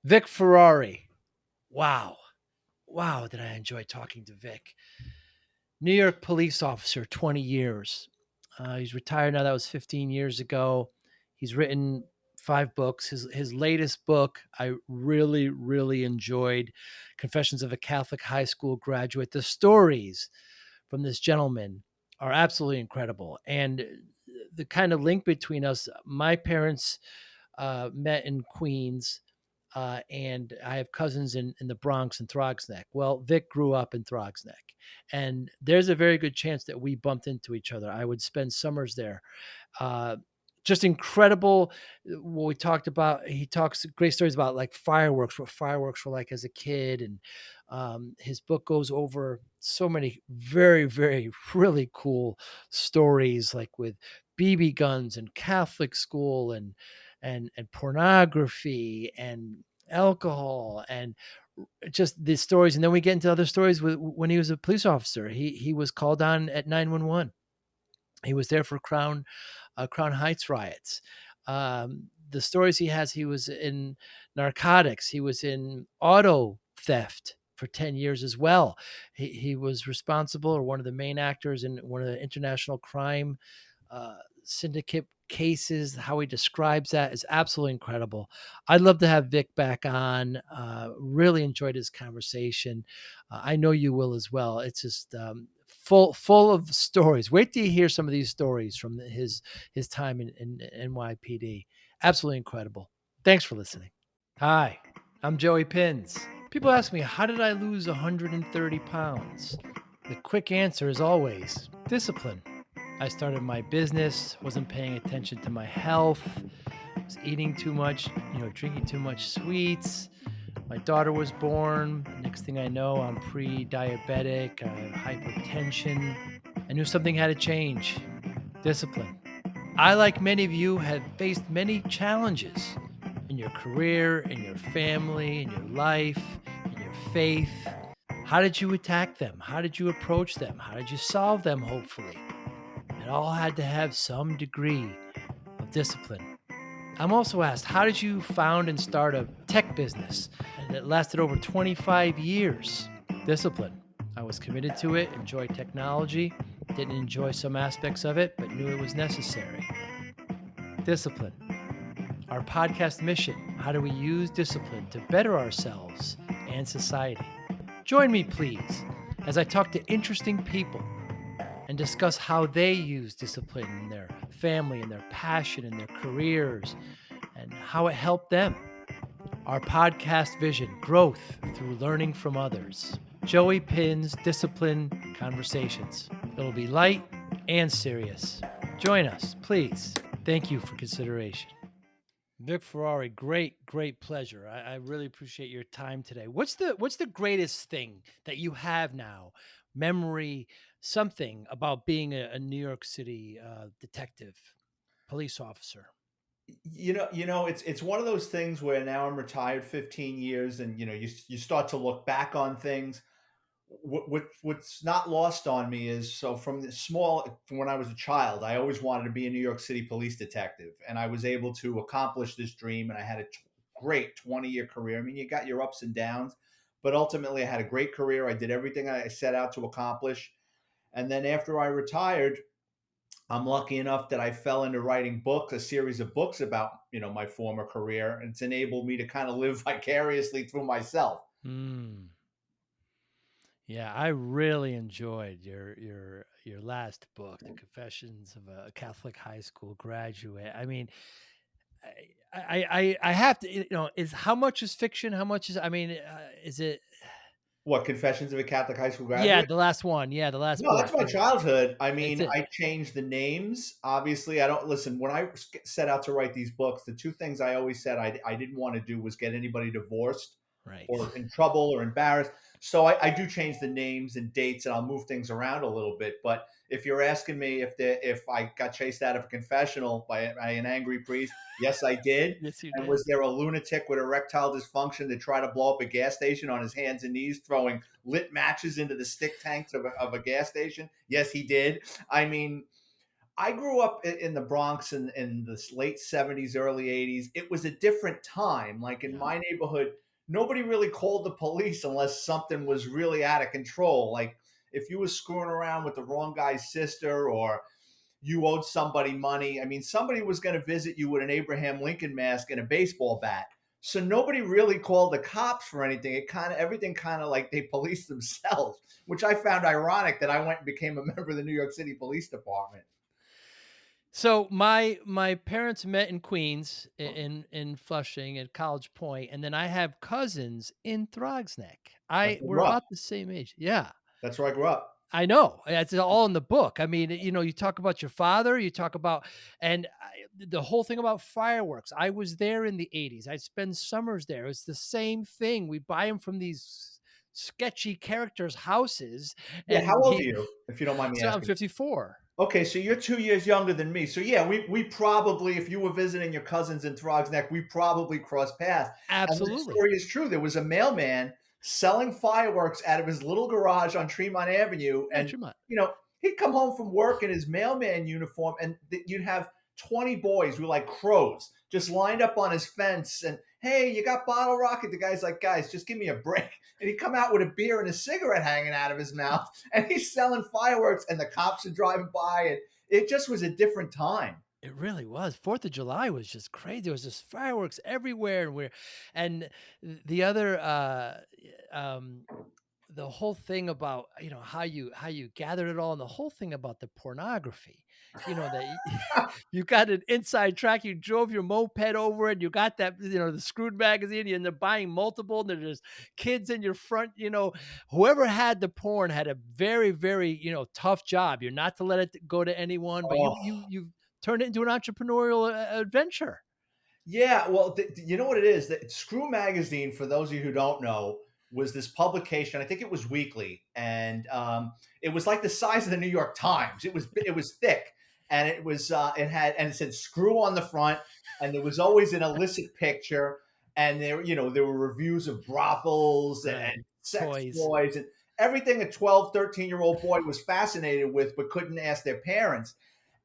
Vic Ferrari. Wow. Wow, did I enjoy talking to Vic. New York police officer, 20 years. He's retired now. That was 15 years ago. He's written 5 books. His latest book, I really, really enjoyed Confessions of a Catholic High School Graduate. The stories from this gentleman are absolutely incredible. And the kind of link between us, my parents met in Queens, and I have cousins in the Bronx and Throgsneck. Well, Vic grew up in Throgsneck, and there's a very good chance that we bumped into each other. I would spend summers there. Uh, just incredible what we talked about. He talks great stories about like fireworks, what fireworks were like as a kid. And his book goes over so many very, very, really cool stories, like with BB guns and Catholic school and pornography and alcohol and just these stories. And then we get into other stories with when he was a police officer. He was called on at 911. He was there for Crown Heights riots. The stories he has, he was in narcotics. He was in auto theft for 10 years as well. He was responsible, or one of the main actors in one of the international crime syndicate cases. How he describes that is absolutely incredible. I'd love to have Vic back on. Really enjoyed his conversation. I know you will as well. It's just full of stories. Wait till you hear some of these stories from his time in NYPD. Absolutely incredible. Thanks for listening. Hi, I'm Joey Pinz. People ask me, how did I lose 130 pounds? The quick answer is always discipline. I started my business, wasn't paying attention to my health, was eating too much, drinking too much sweets. My daughter was born. Next thing I know, I'm pre-diabetic, I have hypertension. I knew something had to change. Discipline. I, like many of you, have faced many challenges in your career, in your family, in your life, in your faith. How did you attack them? How did you approach them? How did you solve them, hopefully? It all had to have some degree of discipline. I'm also asked, how did you found and start a tech business? And it lasted over 25 years. Discipline. I was committed to it, enjoyed technology, didn't enjoy some aspects of it, but knew it was necessary. Discipline. Our podcast mission: how do we use discipline to better ourselves and society? Join me, please, as I talk to interesting people and discuss how they use discipline in their family and their passion and their careers and how it helped them. Our podcast vision: growth through learning from others. Joey Pinz Discipline Conversations. It'll be light and serious. Join us, please. Thank you for consideration. Vic Ferrari, great pleasure. I really appreciate your time today. What's the greatest thing that you have now? Memory, something about being a New York City detective, police officer. It's one of those things where now I'm retired 15 years, and you start to look back on things. What's not lost on me is, so from when I was a child, I always wanted to be a New York City police detective, and I was able to accomplish this dream, and I had a great 20-year career. I mean, you got your ups and downs, but ultimately I had a great career. I did everything I set out to accomplish. And then after I retired, I'm lucky enough that I fell into writing a series of books about, my former career, and it's enabled me to kind of live vicariously through myself. Mm. Yeah, I really enjoyed your last book, The Confessions of a Catholic High School Graduate. I mean, I have to, is how much is fiction? How much is, I mean, is it? What, Confessions of a Catholic High School Yeah, Graduate? the last one. Yeah, the last No, book. that's my childhood. I It's mean, it. I changed the names. Obviously, I don't listen. When I set out to write these books, the two things I always said I didn't want to do was get anybody divorced Right. or in trouble or embarrassed. So I do change the names and dates, and I'll move things around a little bit. But if you're asking me if I got chased out of a confessional by an angry priest, yes, I did. Yes, you And did. was there a lunatic with erectile dysfunction to try to blow up a gas station on his hands and knees, throwing lit matches into the stick tanks of a gas station? Yes, he did. I mean, I grew up in the Bronx in the late 70s, early 80s. It was a different time. Like in Yeah. my neighborhood, nobody really called the police unless something was really out of control. Like if you were screwing around with the wrong guy's sister, or you owed somebody money. I mean, somebody was going to visit you with an Abraham Lincoln mask and a baseball bat. So nobody really called the cops for anything. It kind of everything kind of like they policed themselves, which I found ironic that I went and became a member of the New York City Police Department. So my parents met in Queens, in Flushing at College Point, and then I have cousins in Throgsneck. That's I where I We're grew up. about the same age. Yeah. That's where I grew up. I know. It's all in the book. I mean, you talk about your father, you talk about, the whole thing about fireworks. I was there in the 80s. I spend summers there. It's the same thing. We buy them from these sketchy characters' houses, Yeah, how and old are you, if you don't mind me so I'm asking? 54. Okay, so you're 2 years younger than me. So yeah, we probably, if you were visiting your cousins in Throgs Neck, we probably crossed paths. And the Absolutely. story is true. There was a mailman selling fireworks out of his little garage on Tremont Avenue, Yeah, and Tremont. he'd come home from work in his mailman uniform, and you'd have 20 boys who were like crows just lined up on his fence. And hey, you got bottle rocket? The guy's like, guys, just give me a break. And he'd come out with a beer and a cigarette hanging out of his mouth, and he's selling fireworks, and the cops are driving by, and it just was a different time. It really was. 4th of July was just crazy. There was just fireworks everywhere, and the other, um the whole thing about, how you gathered it all, and the whole thing about the pornography, that you got an inside track, you drove your moped over it, you got that, the screwed magazine, you end up buying multiple, and there's kids in your front, whoever had the porn had a very, very, tough job. You're not to let it go to anyone, but Oh, you turned it into an entrepreneurial adventure. yeah, well, you know what it is? That Screw Magazine, for those of you who don't know, was this publication. I think it was weekly, and it was like the size of the New York Times. It was thick, and it said "Screw" on the front, and there was always an illicit picture, and there were reviews of brothels and Right. sex Toys. toys and everything a 12, 13-year-old boy was fascinated with, but couldn't ask their parents.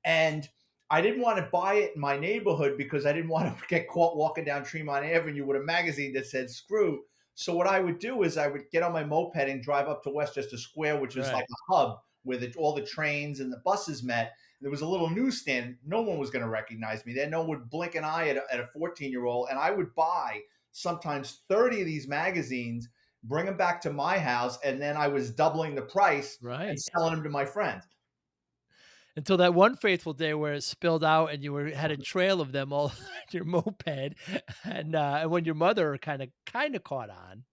And I didn't want to buy it in my neighborhood because I didn't want to get caught walking down Tremont Avenue with a magazine that said "Screw." So what I would do is I would get on my moped and drive up to Westchester Square, which is like Right. a hub where all the trains and the buses met. There was a little newsstand. No one was going to recognize me there. No one would blink an eye at a 14-year-old. And I would buy sometimes 30 of these magazines, bring them back to my house, and then I was doubling the price and Right. selling them to my friends. Until that one fateful day where it spilled out and you had a trail of them all on your moped, and when your mother kinda caught on.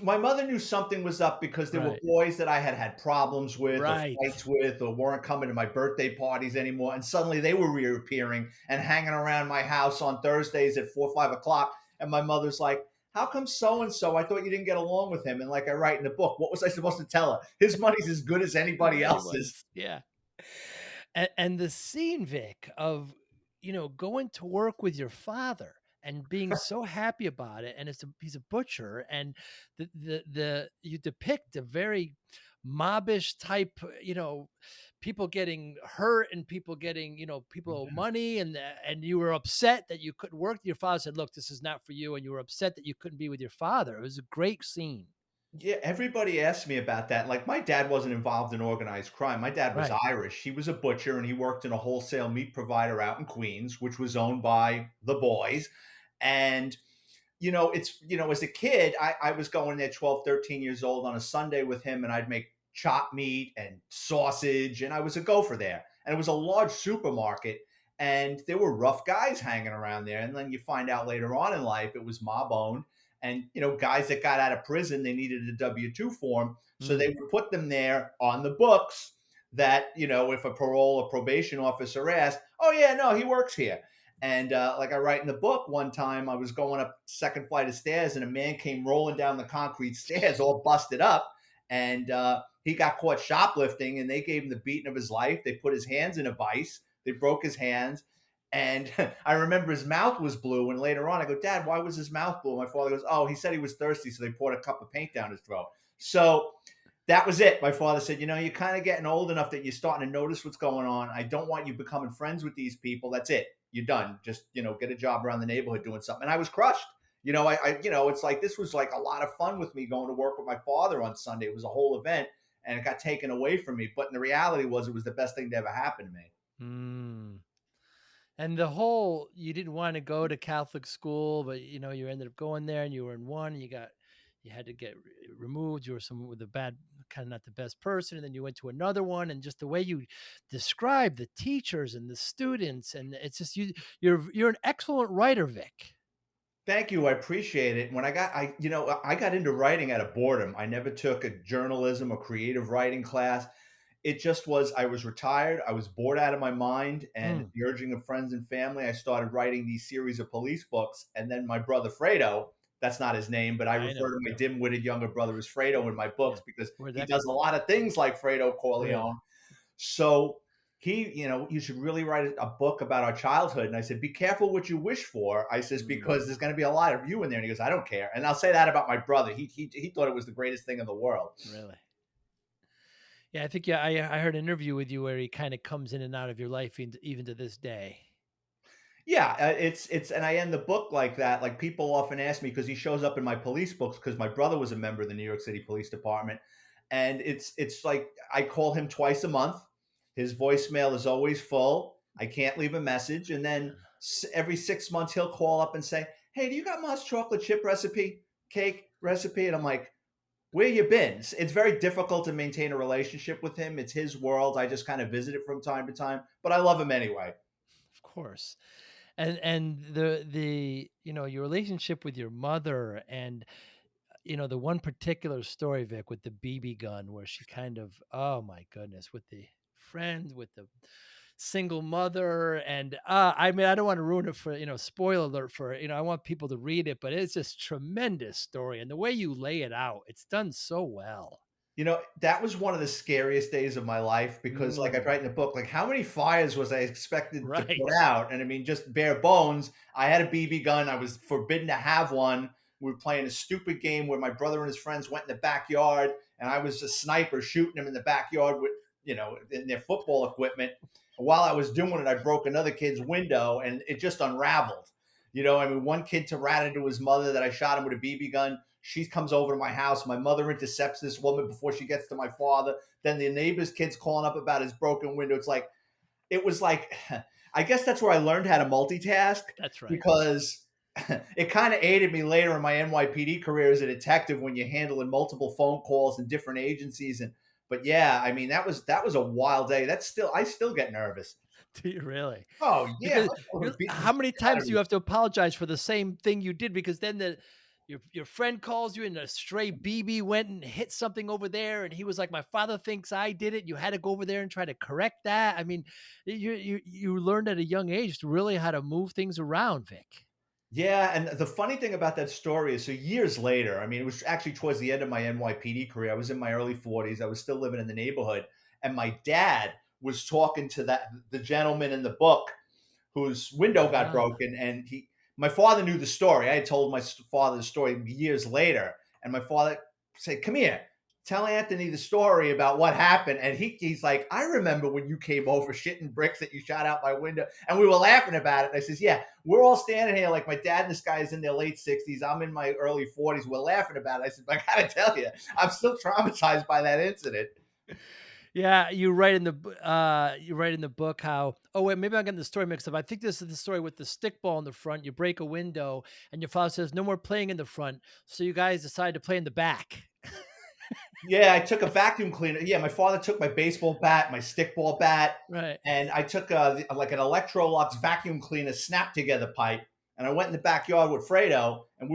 My mother knew something was up because there were Right. boys that I had had problems with or Right. fights with or weren't coming to my birthday parties anymore, and suddenly they were reappearing and hanging around my house on Thursdays at 4 or 5 o'clock. And my mother's like, "How come so and so? I thought you didn't get along with him." And like I write in the book, what was I supposed to tell her? His money's as good as anybody else's. Anyone's. Yeah. And the scene, Vic, of, going to work with your father and being so happy about it, and he's a butcher, and the you depict a very mobbish type, people getting hurt and people getting, people owe money, and you were upset that you couldn't work. Your father said, "Look, this is not for you," and you were upset that you couldn't be with your father. It was a great scene. Yeah, everybody asked me about that. Like, my dad wasn't involved in organized crime. My dad was Right. Irish. He was a butcher and he worked in a wholesale meat provider out in Queens, which was owned by the boys. And as a kid, I was going there 12, 13 years old on a Sunday with him, and I'd make chopped meat and sausage, and I was a gopher there. And it was a large supermarket, and there were rough guys hanging around there. And then you find out later on in life it was mob owned. And guys that got out of prison, they needed a W-2 form. So they Mm. would put them there on the books that, if a parole or probation officer asked, "Oh, yeah, no, he works here." And like I write in the book, one time I was going up second flight of stairs, and a man came rolling down the concrete stairs, all busted up, and he got caught shoplifting. And they gave him the beating of his life. They put his hands in a vice. They broke his hands, and I remember his mouth was blue. And later on, I go, "Dad, why was his mouth blue?" My father goes, "Oh, he said he was thirsty, so they poured a cup of paint down his throat." So that was it. My father said, you're kind of getting old enough that you're starting to notice what's going on. I don't want you becoming friends with these people. That's it. You're done. Just, get a job around the neighborhood doing something. And I was crushed. It's like this was like a lot of fun with me going to work with my father on Sunday. It was a whole event and it got taken away from me. But the reality was it was the best thing to ever happen to me. Mm. And the whole you didn't wanna go to Catholic school, but, you ended up going there and you were in one and you had to get removed. You were someone with a bad kinda not the best person, and then you went to another one, and just the way you describe the teachers and the students, and it's just you're an excellent writer, Vic. Thank you. I appreciate it. When I got into writing out of boredom. I never took a journalism or creative writing class. It just was, I was retired. I was bored out of my mind. And at Mm, the urging of friends and family, I started writing these series of police books. And then my brother Fredo, that's not his name, but I I refer know. to my dim-witted younger brother as Fredo in my books Yeah. because Where'd he that does come a from? lot of things like Fredo Really? Corleone. So you should really write a book about our childhood. And I said, be careful what you wish for. I says, Mm, because there's going to be a lot of you in there. And he goes, I don't care. And I'll say that about my brother. He thought it was the greatest thing in the world. really? Yeah, I think, yeah, I heard an interview with you where he kinda comes in and out of your life even to this day. Yeah, and I end the book like that. Like people often ask me because he shows up in my police books because my brother was a member of the New York City Police Department, and it's like I call him twice a month. His voicemail is always full. I can't leave a message, and then every 6 months he'll call up and say, "Hey, do you got Mom's chocolate chip recipe, cake recipe?" And I'm like, "Where you been?" It's very difficult to maintain a relationship with him. It's his world. I just kind of visit it from time to time, but I love him anyway. Of course. And your relationship with your mother, and the one particular story, Vic, with the BB gun, where she kind of, oh my goodness, with the friend, with the single mother, and I mean, I don't want to ruin it for, spoiler alert for, I want people to read it, but it's just tremendous story, and the way you lay it out, it's done so well. That was one of the scariest days of my life because, like I Mm, write in the book, like how many fires was I expected to put right. out? And I mean, just bare bones. I had a BB gun. I was forbidden to have one. We were playing a stupid game where my brother and his friends went in the backyard, and I was a sniper shooting them in the backyard with, in their football equipment. And while I was doing it, I broke another kid's window, and it just unraveled. I mean, one kid ratted to his mother that I shot him with a BB gun. She comes over to my house. My mother intercepts this woman before she gets to my father. Then the neighbor's kid's calling up about his broken window. It was like, I guess that's where I learned how to multitask That's right. because it kind of aided me later in my NYPD career as a detective when you're handling multiple phone calls and different agencies. But yeah, I mean, that was a wild day. I still get nervous. Do you really? Oh yeah, Because my brother beat the how many shit out times of do me. you have to apologize for the same thing you did? Because then your friend calls you and a stray BB went and hit something over there, and he was like, "My father thinks I did it." You had to go over there and try to correct that. I mean, you learned at a young age really how to move things around, Vic. Yeah, and the funny thing about that story is so years later, I mean, it was actually towards the end of my NYPD career. I was in my early 40s. I was still living in the neighborhood, and my dad was talking to the gentleman in the book whose window got Ah, broken, and my father knew the story. I had told my father the story years later, and my father said, "Come here, tell Anthony the story about what happened." And he's like, "I remember when you came over shitting bricks that you shot out my window," and we were laughing about it. And I says, "Yeah, we're all standing here like my dad and this guy is in their late 60s. I'm in my early 40s. We're laughing about it." I said, "But I gotta tell you, I'm still traumatized by that incident." yeah. You write in the book how. Oh wait, maybe I'm getting the story mixed up. I think this is the story with the stickball in the front. You break a window, and your father says, "No more playing in the front." So you guys decide to play in the back. Yeah, I took a vacuum cleaner. Yeah, my father took my baseball bat, my stickball bat, Right. and I took like an Electrolux vacuum cleaner snap together pipe, and I went in the backyard with Fredo, and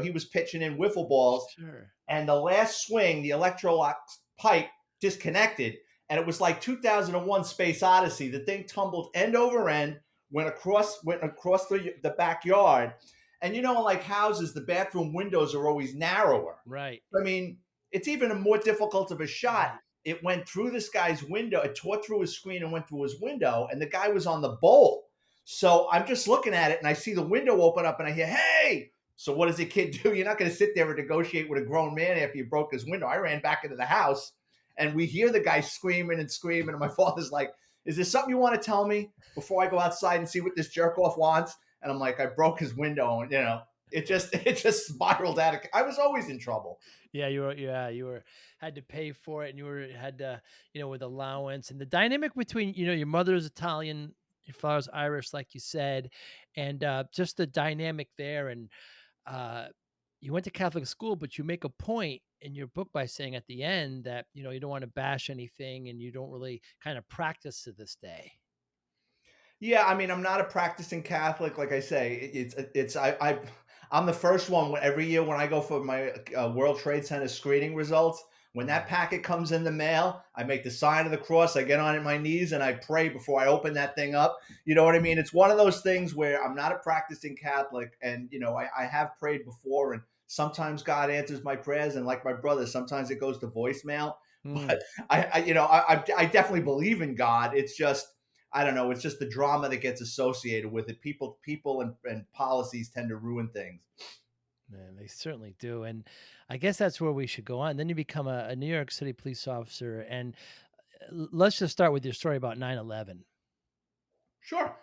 he was pitching in wiffle balls, Sure. and the last swing, the Electrolux pipe disconnected, and it was like 2001: Space Odyssey. The thing tumbled end over end, went across the backyard, and in like houses, the bathroom windows are always narrower. Right. I mean, it's even a more difficult of a shot. Right. It went through this guy's window. It tore through his screen and went through his window, and the guy was on the bowl. So I'm just looking at it, and I see the window open up, and I hear, "Hey!" So what does a kid do? You're not going to sit there and negotiate with a grown man after you broke his window. I ran back into the house, and we hear the guy screaming and screaming. And my father's like, "Is there something you want to tell me before I go outside and see what this jerk off wants?" And I'm like, "I broke his window," and it just spiraled out. I was always in trouble. Yeah, you were had to pay for it and you were had to, with allowance and the dynamic between, your mother's Italian, your father's Irish, like you said, and just the dynamic there. And uh, you went to Catholic school, but you make a point in your book by saying at the end that, you don't want to bash anything and you don't really kind of practice to this day. Yeah, I mean, I'm not a practicing Catholic. Like I say, I'm the first one every year when I go for my World Trade Center screening results. When that Mm, packet comes in the mail, I make the sign of the cross. I get on my knees and I pray before I open that thing up. You know what I mean? It's one of those things where I'm not a practicing Catholic, and I have prayed before, and sometimes God answers my prayers, and like my brother, sometimes it goes to voicemail. But mm. I definitely believe in God. It's just I don't know. It's just the drama that gets associated with it. People and policies tend to ruin things. Man, they certainly do. And I guess that's where we should go on. Then you become a New York City police officer. And let's just start with your story about 9/11. Sure.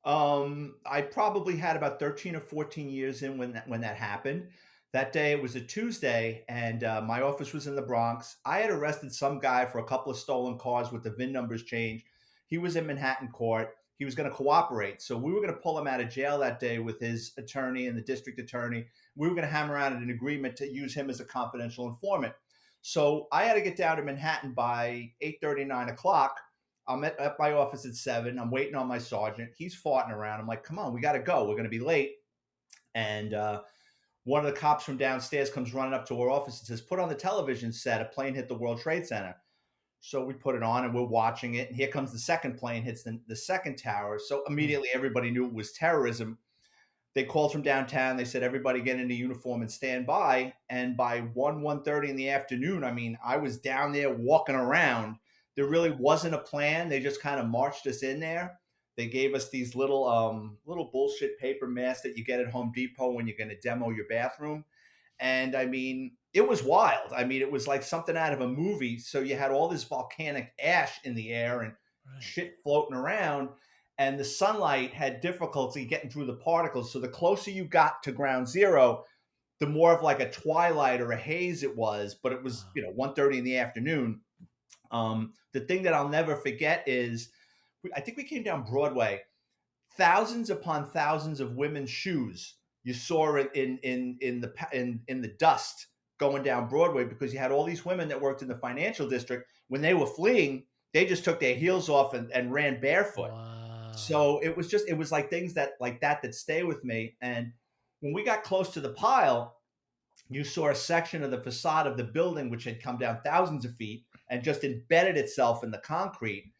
I probably had about 13 or 14 years in when that happened. That day it was a Tuesday, and my office was in the Bronx. I had arrested some guy for a couple of stolen cars with the VIN numbers changed. He was in Manhattan court. He was going to cooperate, so we were going to pull him out of jail that day with his attorney and the district attorney. We were going to hammer out an agreement to use him as a confidential informant. So I had to get down to Manhattan by 8:30, 9 o'clock. I'm at my office at 7. I'm waiting on my sergeant. He's farting around. I'm like, come on, we got to go. We're going to be late. And one of the cops from downstairs comes running up to our office and says, put on the television set. A plane hit the World Trade Center. So we put it on and we're watching it. And here comes the second plane, hits the second tower. So Mm. immediately everybody knew it was terrorism. They called from downtown. They said, everybody get into uniform and stand by. And by 1:30 in the afternoon, I mean, I was down there walking around. There really wasn't a plan. They just kind of marched us in there. They gave us these little bullshit paper masks that you get at Home Depot when you're going to demo your bathroom. And I mean, it was wild. I mean, it was like something out of a movie. So you had all this volcanic ash in the air and Right. shit floating around, and the sunlight had difficulty getting through the particles. So the closer you got to ground zero, the more of like a twilight or a haze it was. But it was, Wow. 1:30 in the afternoon. The thing that I'll never forget is, I think we came down Broadway, thousands upon thousands of women's shoes. You saw it in the dust going down Broadway because you had all these women that worked in the financial district. When they were fleeing, they just took their heels off and ran barefoot. Wow. So it was like things that stay with me. And when we got close to the pile, you saw a section of the facade of the building which had come down thousands of feet and just embedded itself in the concrete.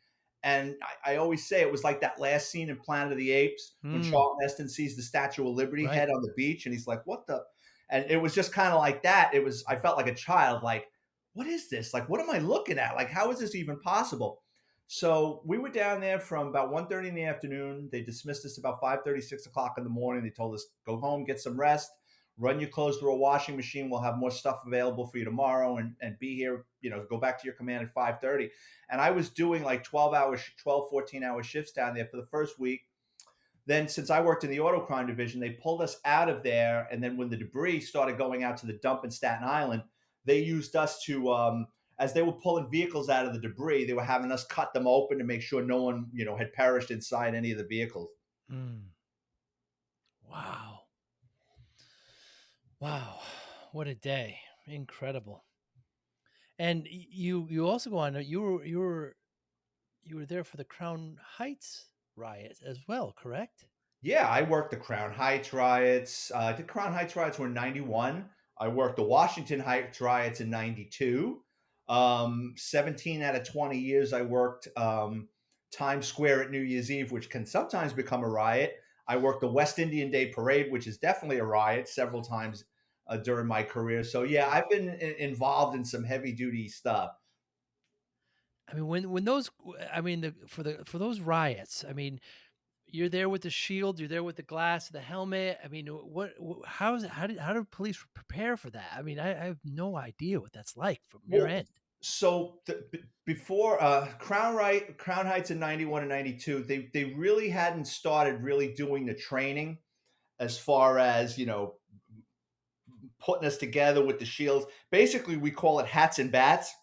And I always say it was like that last scene in Planet of the Apes when Mm, Charlton Heston sees the Statue of Liberty right. head on the beach, and he's like, "What the?" And it was just kind of like that. I felt like a child, like, "What is this? Like, what am I looking at? Like, how is this even possible?" So we were down there from about 1:30 in the afternoon. They dismissed us about 5:30, 6 o'clock in the morning. They told us, go home, get some rest, run your clothes through a washing machine. We'll have more stuff available for you tomorrow, and be here, go back to your command at 5:30. And I was doing like 14-hour shifts down there for the first week. Then, since I worked in the auto crime division, they pulled us out of there. And then when the debris started going out to the dump in Staten Island, they used us to, as they were pulling vehicles out of the debris, they were having us cut them open to make sure no one, had perished inside any of the vehicles. Mm. Wow. Wow. What a day. Incredible. And you also go on, you were there for the Crown Heights riot as well, correct? Yeah, I worked the Crown Heights riots. The Crown Heights riots were in 91. I worked the Washington Heights riots in 92. 17 out of 20 years, I worked Times Square at New Year's Eve, which can sometimes become a riot. I worked the West Indian Day Parade, which is definitely a riot, several times during my career. So, yeah, I've been involved in some heavy duty stuff. I mean, when those, I mean, for those riots, I mean, you're there with the shield, you're there with the glass, the helmet. I mean, how is it? How do police prepare for that? I mean, I have no idea what that's like from your Well, end. Before Crown Heights in 91 and 92, they really hadn't started really doing the training as far as, putting us together with the shields. Basically, we call it hats and bats,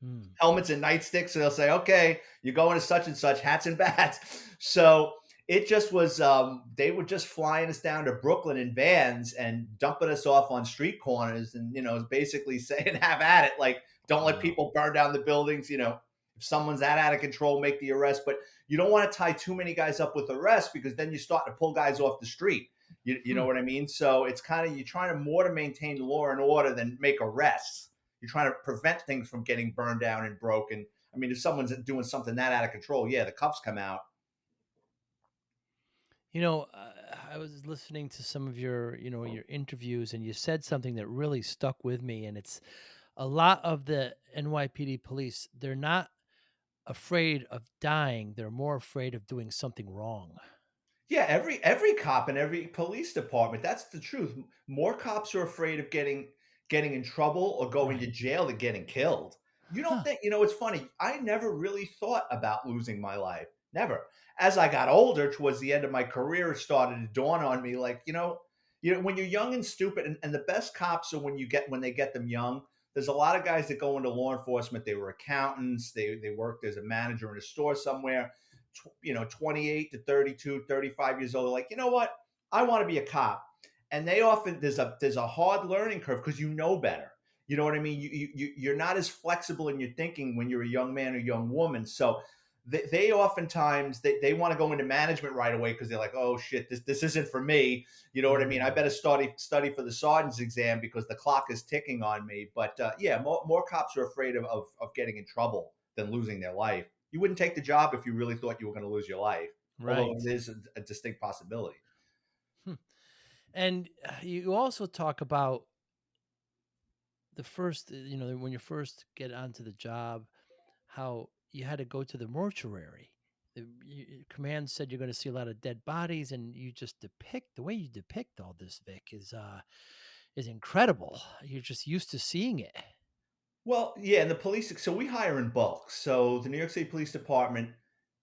Hmm. helmets and nightsticks. So they'll say, okay, you're going to such and such, hats and bats. So it just was, they were just flying us down to Brooklyn in vans and dumping us off on street corners and, basically saying, have at it. Like, don't let Wow. people burn down the buildings. If someone's that out of control, make the arrest. But you don't want to tie too many guys up with arrests because then you start to pull guys off the street. You know Hmm. what I mean? So it's kind of, you're trying to more to maintain law and order than make arrests. You're trying to prevent things from getting burned down and broken. I mean, if someone's doing something that out of control, yeah, the cuffs come out. I was listening to some of your interviews, and you said something that really stuck with me. And it's a lot of the NYPD police, they're not afraid of dying, they're more afraid of doing something wrong. Yeah, every cop in every police department. That's the truth. More cops are afraid of getting in trouble or going to Right. jail than getting killed. You don't Huh. think, it's funny. I never really thought about losing my life. Never. As I got older, towards the end of my career, it started to dawn on me, like, when you're young and stupid, and the best cops are when they get them young. There's a lot of guys that go into law enforcement. They were accountants. They worked as a manager in a store somewhere, 28 to 32, 35 years old, are like, you know what? I want to be a cop. And they often, there's a hard learning curve because you know better. You know what I mean? You're not as flexible in your thinking when you're a young man or young woman. So they oftentimes they want to go into management right away because they're like, oh shit, this isn't for me. You know what I mean? I Mm. better study for the sergeant's exam because the clock is ticking on me. But yeah, more cops are afraid of getting in trouble than losing their life. You wouldn't take the job if you really thought you were going to lose your life, although Right. it is a distinct possibility. Hmm. And you also talk about the first, when you first get onto the job, how you had to go to the mortuary. Command said you're going to see a lot of dead bodies, and you just depict the way you depict all this, Vic, is incredible. You're just used to seeing it. Well, yeah, and the police, so we hire in bulk. So the New York City Police Department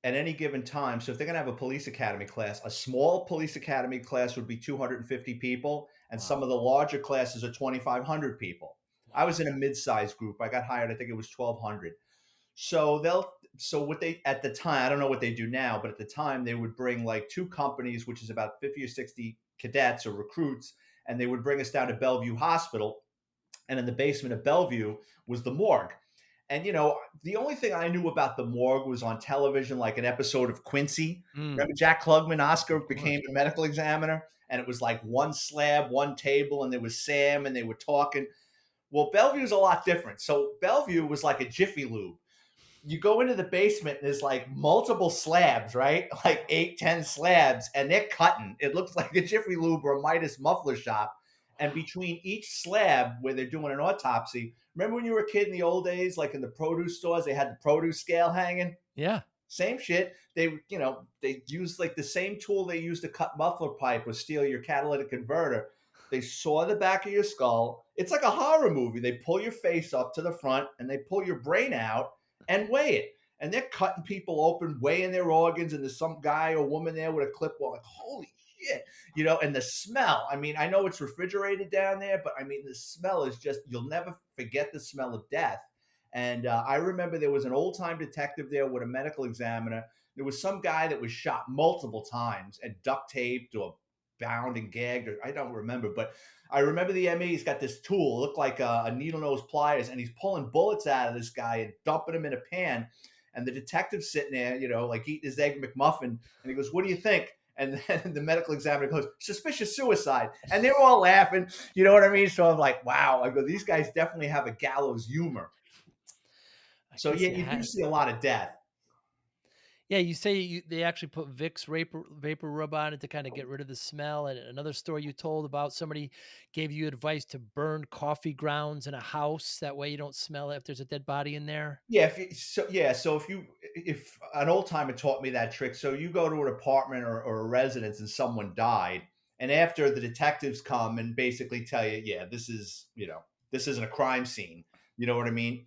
at any given time, so if they're going to have a police academy class, a small police academy class would be 250 people, and some of Wow. the larger classes are 2,500 people. I was in Wow. a mid-sized group. I got hired, I think it was 1,200. So what they, at the time, I don't know what they do now, but at the time they would bring like two companies, which is about 50 or 60 cadets or recruits, and they would bring us down to Bellevue Hospital, and in the basement of Bellevue was the morgue. And the only thing I knew about the morgue was on television, like an episode of Quincy. Mm, Remember Jack Klugman? Oscar of course. became a medical examiner, and it was like one slab, one table, and there was Sam, and they were talking. Well, Bellevue's a lot different. So Bellevue was like a Jiffy Lube. You go into the basement and there's like multiple slabs, right? Like 8, 10 slabs, and they're cutting. It looks like a Jiffy Lube or a Midas muffler shop. And between each slab where they're doing an autopsy, remember when you were a kid in the old days, like in the produce stores, they had the produce scale hanging? Yeah. Same shit. They used like the same tool they used to cut muffler pipe or steal your catalytic converter. They saw the back of your skull. It's like a horror movie. They pull your face up to the front and they pull your brain out and weigh it. And they're cutting people open, weighing their organs, and there's some guy or woman there with a clipboard. Like, holy shit, and the smell. I mean, I know it's refrigerated down there, but I mean, the smell is just, you'll never forget the smell of death. And I remember there was an old time detective there with a medical examiner. There was some guy that was shot multiple times and duct taped or bound and gagged, or I don't remember, but I remember the ME. He's got this tool, looked like a needle nose pliers, and he's pulling bullets out of this guy and dumping them in a pan. And the detective's sitting there, like eating his egg McMuffin, and he goes, "What do you think?" And then the medical examiner goes, "Suspicious suicide," and they're all laughing. You know what I mean? So I'm like, "Wow!" I go, "These guys definitely have a gallows humor." I So guess yeah, you you do had. see a lot of death. Yeah, you say they actually put Vicks vapor rub on it to kind of get rid of the smell. And another story you told about somebody gave you advice to burn coffee grounds in a house. That way you don't smell it if there's a dead body in there. Yeah, so if an old timer taught me that trick, so you go to an apartment or a residence and someone died, and after the detectives come and basically tell you, yeah, this isn't a crime scene. You know what I mean?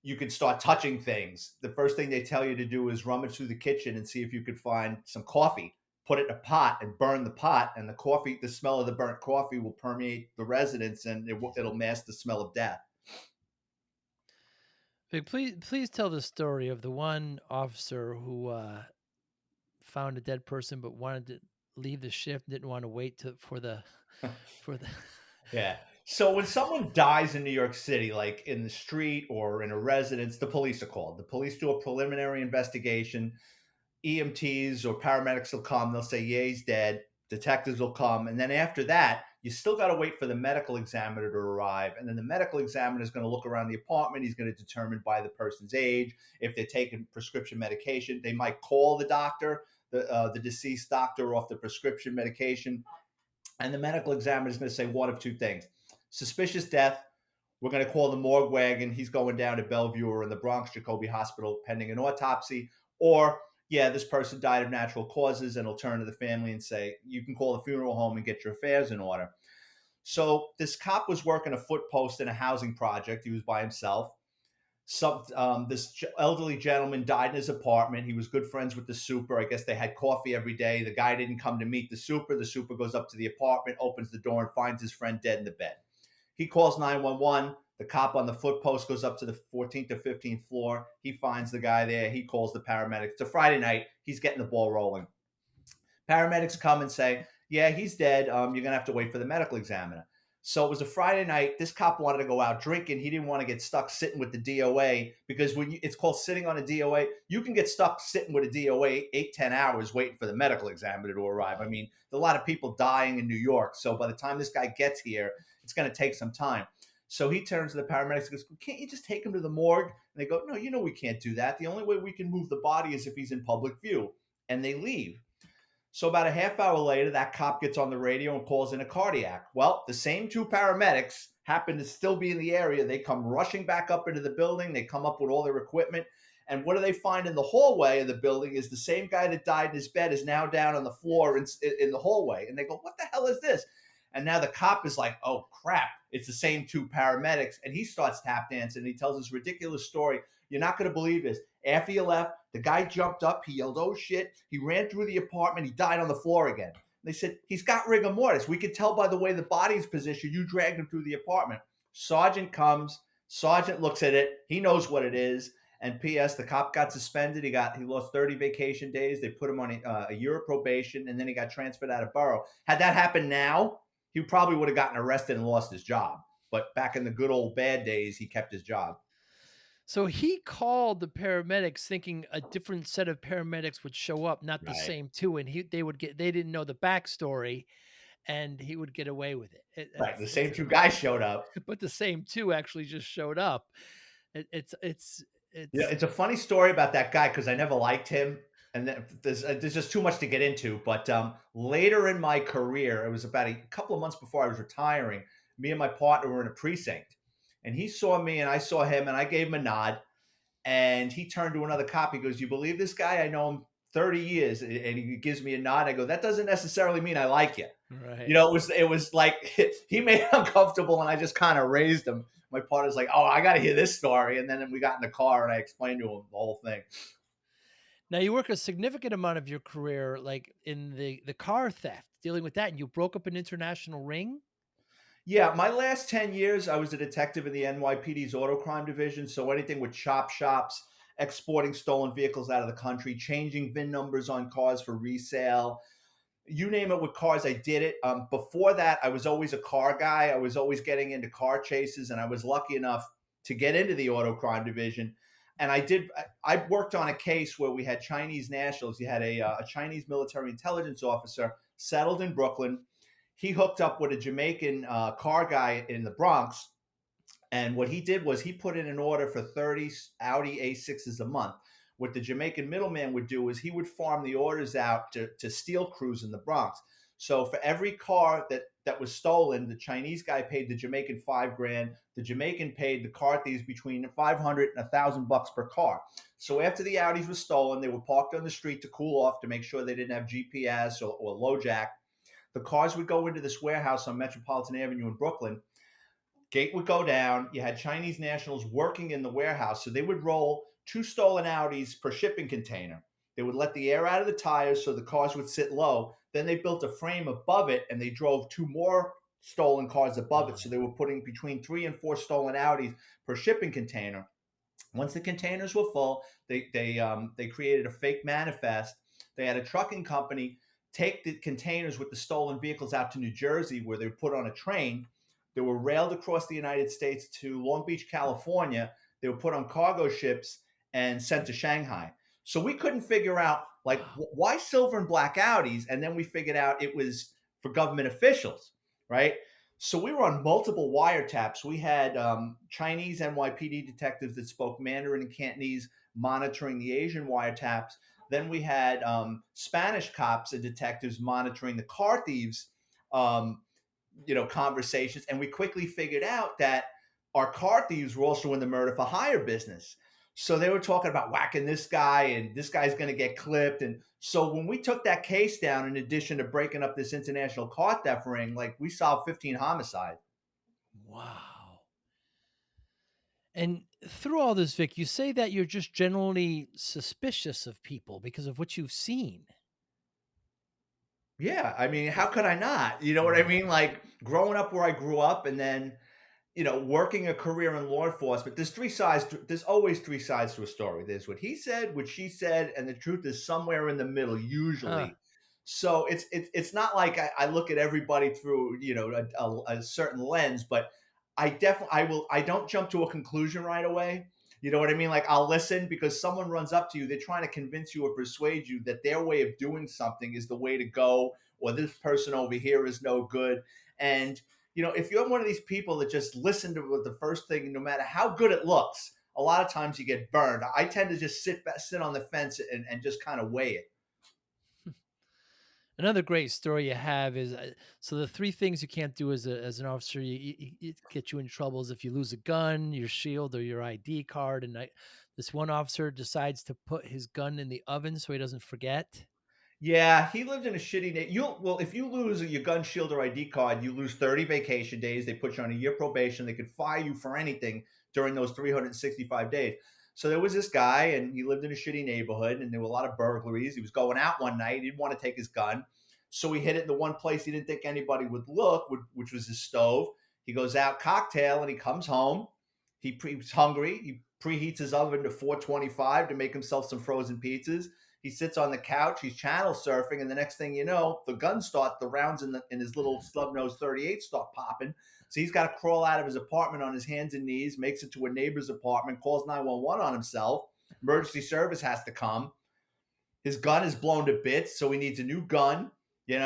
you can start touching things. The first thing they tell you to do is rummage through the kitchen and see if you could find some coffee. Put it in a pot and burn the pot, and the coffee, the smell of the burnt coffee will permeate the residence, and it'll mask the smell of death. Vic, please tell the story of the one officer who found a dead person but wanted to leave the shift, didn't want to wait for the for the Yeah. So when someone dies in New York City, like in the street or in a residence, the police are called. The police do a preliminary investigation. EMTs or paramedics will come. They'll say, yeah, he's dead. Detectives will come. And then after that, you still got to wait for the medical examiner to arrive. And then the medical examiner is going to look around the apartment. He's going to determine by the person's age, if they're taking prescription medication. They might call the doctor, the deceased doctor, off the prescription medication. And the medical examiner is going to say one of two things: suspicious death. We're going to call the morgue wagon. He's going down to Bellevue or in the Bronx Jacoby Hospital pending an autopsy. Or, yeah, this person died of natural causes, and he'll turn to the family and say, you can call the funeral home and get your affairs in order. So this cop was working a foot post in a housing project. He was by himself. This elderly gentleman died in his apartment. He was good friends with the super. I guess they had coffee every day. The guy didn't come to meet the super. The super goes up to the apartment, opens the door, and finds his friend dead in the bed. He calls 911. The cop on the foot post goes up to the 14th or 15th floor. He finds the guy there. He calls the paramedics. It's a Friday night. He's getting the ball rolling. Paramedics come and say, yeah, he's dead. You're going to have to wait for the medical examiner. So it was a Friday night. This cop wanted to go out drinking. He didn't want to get stuck sitting with the DOA, because it's called sitting on a DOA. You can get stuck sitting with a DOA 8-10 hours waiting for the medical examiner to arrive. I mean, there's a lot of people dying in New York. So by the time this guy gets here, it's going to take some time. So he turns to the paramedics and goes, can't you just take him to the morgue? And they go, no, we can't do that. The only way we can move the body is if he's in public view. And they leave. So about a half hour later, that cop gets on the radio and calls in a cardiac. Well, the same two paramedics happen to still be in the area. They come rushing back up into the building. They come up with all their equipment. And what do they find in the hallway of the building is the same guy that died in his bed is now down on the floor in the hallway. And they go, what the hell is this? And now the cop is like, oh, crap. It's the same two paramedics. And he starts tap dancing. And he tells this ridiculous story. You're not going to believe this. After you left, the guy jumped up. He yelled, oh, shit. He ran through the apartment. He died on the floor again. They said, he's got rigor mortis. We could tell by the way the body's positioned. You dragged him through the apartment. Sergeant comes. Sergeant looks at it. He knows what it is. And P.S. the cop got suspended. He lost 30 vacation days. They put him on a year of probation, and then he got transferred out of borough. Had that happened now, he probably would have gotten arrested and lost his job. But back in the good old bad days, he kept his job. So he called the paramedics thinking a different set of paramedics would show up, not the Right. same two, and they didn't know the backstory, and he would get away with it. Right. The It's same two guys showed up. but the same two actually just showed up. It, Yeah, it's it's a funny story about that guy because I never liked him, and there's just too much to get into. But later in my career, it was about a couple of months before I was retiring. Me and my partner were in a precinct, and he saw me, and I saw him, and I gave him a nod, and he turned to another cop. He goes, "You believe this guy? I know him 30 years," and he gives me a nod. I go, "That doesn't necessarily mean I like you." right. It was like he made it uncomfortable, and I just kind of raised him. My partner's like, "Oh, I got to hear this story," and then we got in the car, and I explained to him the whole thing. Now you work a significant amount of your career, like in the car theft, dealing with that, and you broke up an international ring. Yeah, my last 10 years, I was a detective in the NYPD's auto crime division. So anything with chop shops, exporting stolen vehicles out of the country, changing VIN numbers on cars for resale, you name it with cars, I did it. Before that, I was always a car guy. I was always getting into car chases, and I was lucky enough to get into the auto crime division. And I worked on a case where we had Chinese nationals. You had a Chinese military intelligence officer settled in Brooklyn. He hooked up with a Jamaican car guy in the Bronx, and what he did was he put in an order for 30 Audi A6s a month. What the Jamaican middleman would do is he would farm the orders out to steel crews in the Bronx. So for every car that was stolen, the Chinese guy paid the Jamaican $5,000. The Jamaican paid the car thieves between 500 and $1,000 per car. So after the Audis were stolen, they were parked on the street to cool off to make sure they didn't have GPS or low jack. The cars would go into this warehouse on Metropolitan Avenue in Brooklyn. Gate would go down. You had Chinese nationals working in the warehouse. So they would roll two stolen Audis per shipping container. They would let the air out of the tires so the cars would sit low. Then they built a frame above it and they drove two more stolen cars above it. So Wow. they were putting between three and four stolen Audis per shipping container. Once the containers were full, they created a fake manifest. They had a trucking company take the containers with the stolen vehicles out to New Jersey, where they were put on a train. They were railed across the United States to Long Beach, California. They were put on cargo ships and sent to Shanghai. So we couldn't figure out like Wow. why silver and black Audis, and then we figured out it was for government officials, right? So we were on multiple wiretaps. We had Chinese NYPD detectives that spoke Mandarin and Cantonese monitoring the Asian wiretaps. Then we had Spanish cops and detectives monitoring the car thieves, um, conversations. And we quickly figured out that our car thieves were also in the murder for hire business. So they were talking about whacking this guy and this guy's going to get clipped. And so when we took that case down, in addition to breaking up this international car theft ring, like we solved 15 homicides. Wow. And through all this, Vic, you say that you're just generally suspicious of people because of what you've seen. Yeah, I mean, how could I not? You know what I Right. mean? Like growing up where I grew up and then, working a career in law enforcement, there's always three sides to a story. There's what he said, what she said, and the truth is somewhere in the middle, Huh. usually. So it's not like I look at everybody through, a certain lens, but I don't jump to a conclusion right away. You know what I mean? Like I'll listen because someone runs up to you, they're trying to convince you or persuade you that their way of doing something is the way to go, or this person over here is no good. And if you're one of these people that just listen to the first thing, no matter how good it looks, a lot of times you get burned. I tend to just sit on the fence and just kind of weigh it. Another great story you have is so the three things you can't do as an officer, it get you in trouble is if you lose a gun, your shield, or your ID card. And this one officer decides to put his gun in the oven so he doesn't forget. Yeah, he lived in a shitty day. If you lose your gun, shield, or ID card, you lose 30 vacation days. They put you on a year probation. They could fire you for anything during those 365 days. So there was this guy, and he lived in a shitty neighborhood, and there were a lot of burglaries. He was going out one night. He didn't want to take his gun. So he hid it in the one place he didn't think anybody would look, which was his stove. He goes out, cocktail, and he comes home. He's hungry. He preheats his oven to 425 to make himself some frozen pizzas. He sits on the couch, he's channel surfing, and the next thing you know, the rounds in his little snub nose 38 start popping. So he's got to crawl out of his apartment on his hands and knees, makes it to a neighbor's apartment, calls 911 on himself. Emergency service has to come. His gun is blown to bits, so he needs a new gun. He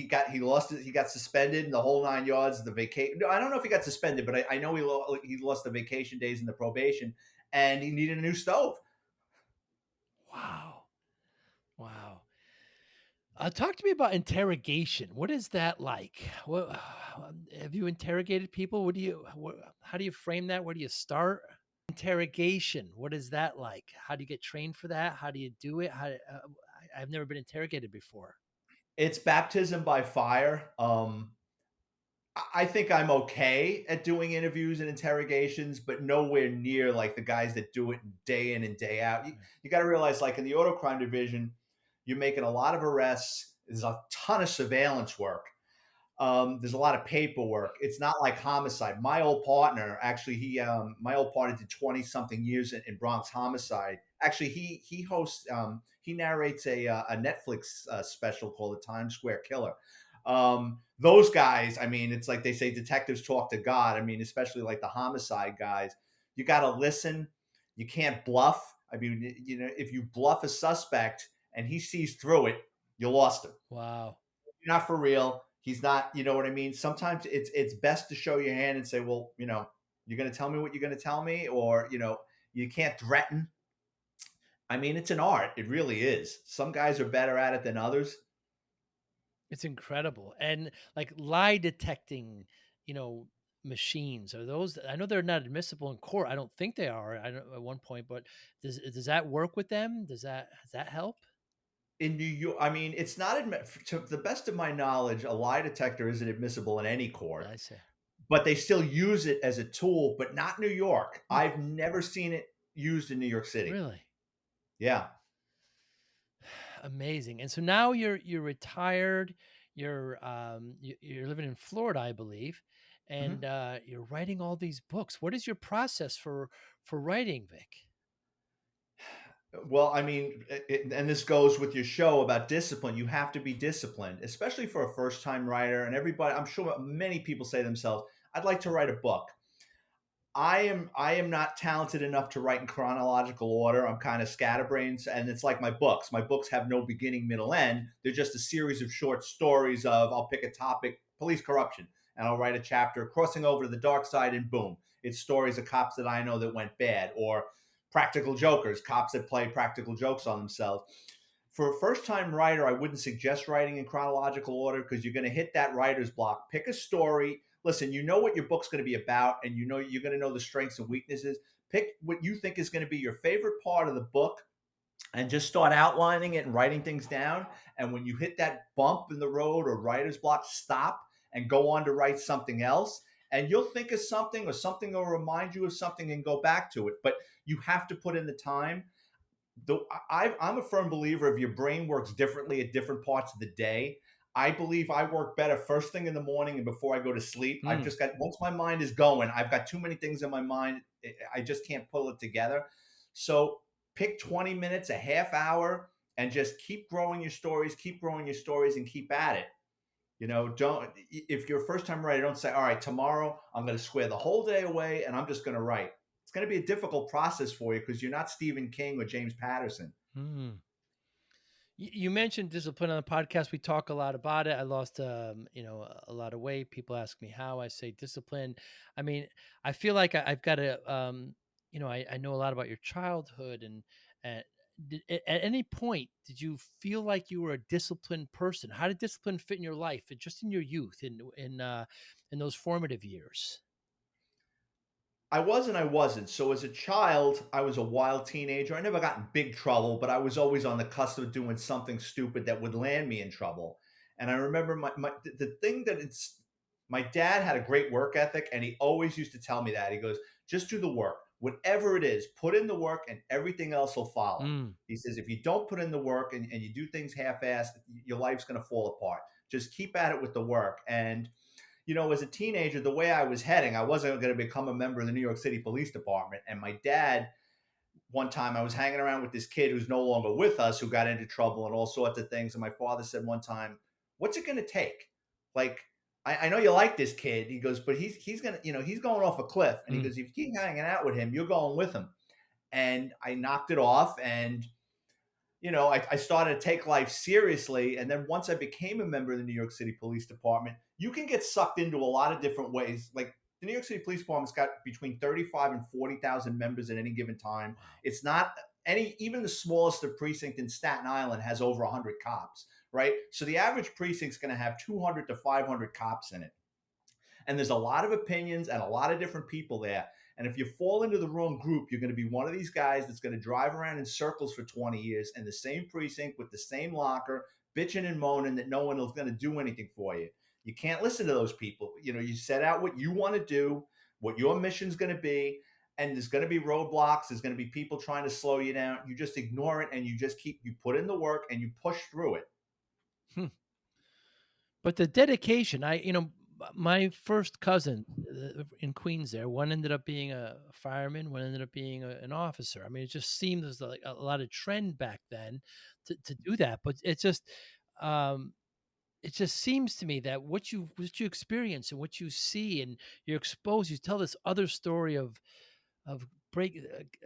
got suspended in the whole 9 yards. The vacation. No, I don't know if he got suspended, but I know he lost the vacation days and the probation, and he needed a new stove. Wow. Wow. Talk to me about interrogation. What is that like? What, have you interrogated people? How do you frame that? Where do you start? Interrogation. What is that like? How do you get trained for that? How do you do it? I've never been interrogated before. It's baptism by fire. I think I'm okay at doing interviews and interrogations, but nowhere near like the guys that do it day in and day out. Right. You got to realize, like in the auto crime division, you're making a lot of arrests. There's a ton of surveillance work. There's a lot of paperwork. It's not like homicide. My old partner, actually, my old partner did 20 something years in Bronx homicide. Actually, he narrates a Netflix special called The Times Square Killer. Those guys, I mean, it's like they say detectives talk to God. I mean, especially like the homicide guys, you got to listen. You can't bluff. I mean, if you bluff a suspect and he sees through it, you lost him. Wow. You're not for real. He's not, you know what I mean? Sometimes it's best to show your hand and say, well, you're going to tell me what you're going to tell me, or, you can't threaten. I mean, it's an art. It really is. Some guys are better at it than others. It's incredible. And like lie detecting, you know, machines are those I know they're not admissible in court. I don't think they are. I don't at one point, but does that work with them? Does that help? In New York, I mean, it's not to the best of my knowledge, a lie detector isn't admissible in any court. I say. but they still use it as a tool, but not New York. Hmm, I've never seen it used in New York City. really? Yeah. Amazing. And so now you're retired. You're living in Florida, I believe, and Mhm. you're writing all these books. What is your process for writing, Vic? Well, I mean, and this goes with your show about discipline. You have to be disciplined, especially for a first time writer. And everybody, I'm sure many people say to themselves, I'd like to write a book. I am not talented enough to write in chronological order. I'm kind of scatterbrains, and it's like my books. My books have no beginning, middle, end. They're just a series of short stories of I'll pick a topic, police corruption, and I'll write a chapter crossing over to the dark side, and boom, it's stories of cops that I know that went bad, or practical jokers, cops that play practical jokes on themselves. For a first time writer, I wouldn't suggest writing in chronological order because you're going to hit that writer's block. Pick a story. Listen, you know what your book's going to be about, and you know you're going to know the strengths and weaknesses. Pick what you think is going to be your favorite part of the book and just start outlining it and writing things down. And when you hit that bump in the road or writer's block, stop and go on to write something else. And you'll think of something, or something will remind you of something, and go back to it. But you have to put in the time. I'm a firm believer of your brain works differently at different parts of the day. I believe I work better first thing in the morning and before I go to sleep. I've Hmm. just got, once my mind is going, I've got too many things in my mind. I just can't pull it together. So pick 20 minutes, a half hour, and just keep growing your stories, keep growing your stories, and keep at it. Don't, if you're a first time writer, don't say, all right, tomorrow I'm going to square the whole day away and I'm just going to write. It's going to be a difficult process for you because you're not Stephen King or James Patterson. Hmm. You mentioned discipline on the podcast. We talk a lot about it. I lost, a lot of weight. People ask me how. I say discipline. I mean, I feel like I've got to, I know a lot about your childhood, and at any point, did you feel like you were a disciplined person? How did discipline fit in your life, and just in your youth, in those formative years? I was and I wasn't. So as a child, I was a wild teenager. I never got in big trouble, but I was always on the cusp of doing something stupid that would land me in trouble. And I remember the thing that it's my dad had a great work ethic, and he always used to tell me that. He goes, just do the work. Whatever it is, put in the work and everything else will follow. Mm, He says, if you don't put in the work and you do things half-assed, your life's gonna fall apart. Just keep at it with the work. And as a teenager, the way I was heading, I wasn't going to become a member of the New York City Police Department. And my dad, one time, I was hanging around with this kid who's no longer with us, who got into trouble and all sorts of things. And my father said one time, "What's it going to take? Like, I know you like this kid." He goes, "But he's gonna, he's going off a cliff." And he mm, goes, "If you keep hanging out with him, you're going with him." And I knocked it off, and I started to take life seriously. And then once I became a member of the New York City Police Department, you can get sucked into a lot of different ways. Like the New York City Police Department's got between 35 and 40,000 members at any given time. wow. It's not even the smallest of precinct in Staten Island has over 100 cops, right? So the average precinct's going to have 200 to 500 cops in it. And there's a lot of opinions and a lot of different people there. And if you fall into the wrong group, you're going to be one of these guys that's going to drive around in circles for 20 years in the same precinct with the same locker, bitching and moaning that no one is going to do anything for you. You can't listen to those people. You set out what you want to do, what your mission's going to be, and there's going to be roadblocks. There's going to be people trying to slow you down. You just ignore it, and you put in the work and you push through it. Hmm. But the dedication, my first cousin in Queens there, one ended up being a fireman, one ended up being an officer. I mean, it just seemed there's like a lot of trend back then to do that. But um, it just seems to me that what you experience and what you see and you're exposed, you tell this other story of break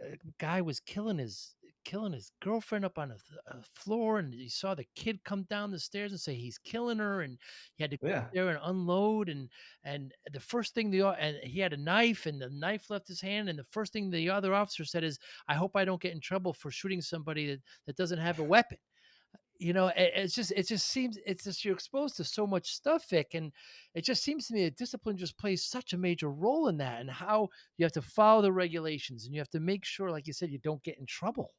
a guy was killing his girlfriend up on a floor, and he saw the kid come down the stairs and say he's killing her, and he had to go up Yeah. there and unload, and the first thing and he had a knife, and the knife left his hand, and the first thing the other officer said is, I hope I don't get in trouble for shooting somebody that doesn't have a weapon. It's just you're exposed to so much stuff, Vic, and it just seems to me that discipline just plays such a major role in that, and how you have to follow the regulations, and you have to make sure, like you said, you don't get in trouble.